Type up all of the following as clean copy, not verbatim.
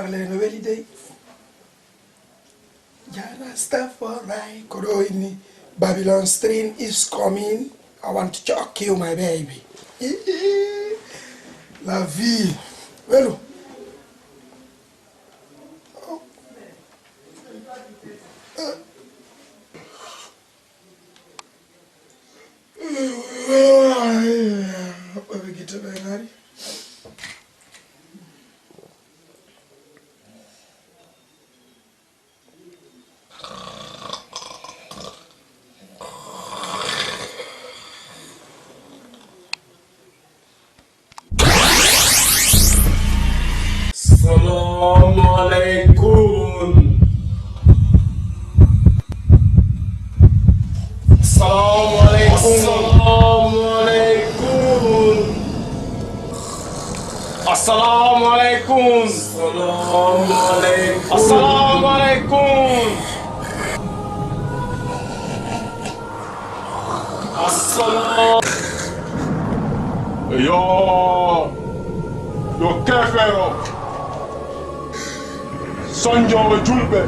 parler no welide. Jara stuff alright. Kodoini. Babylon strain is coming. I want to choke you, my baby. La vie. Well. Assalamualaikum. Assalamualaikum. Assalamualaikum. Assalamualaikum. Assalamualaikum. Assalam. Yo kefero. Sonjo julbe.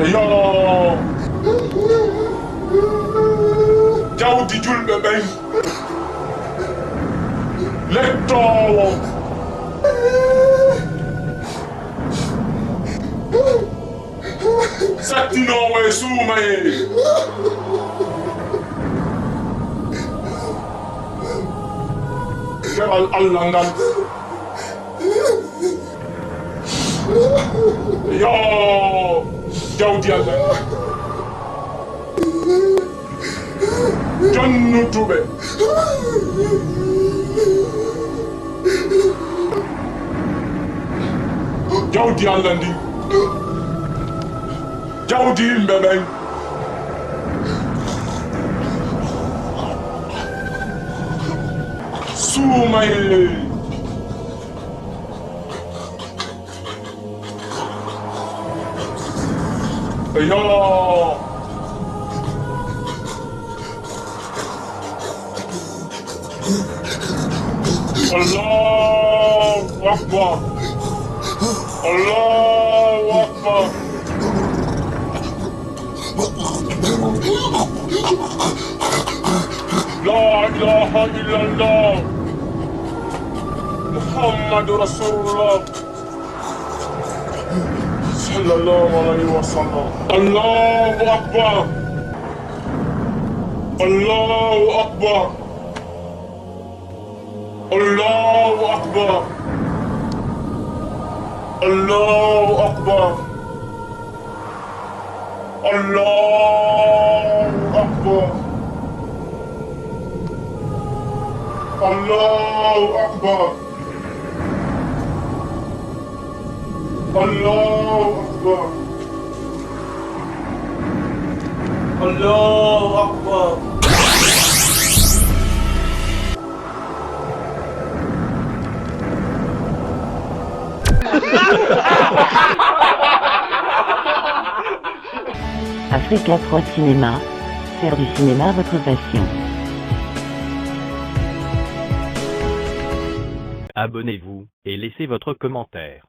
Yo jawdi julbe ben lettowo sattinowo e suumaye keɓal allah ngal yo jawdi allah jonnutuɓe jawdi allah ndi jawdi yimɓe ɓen suumaye yo Allahu Akbar. Allahu Akbar. La ilaha illallah. Muhammadur Rasulullah. Sallallahu alaihi wasallam. Allahu Akbar. Allahu Akbar. Allahu Akbar. Allahu Akbar. Allahu Akbar. Allahu Akbar. Allahu Akbar. Allahu Akbar. Africa 3 Cinéma, faire du cinéma votre passion. Abonnez-vous et laissez votre commentaire.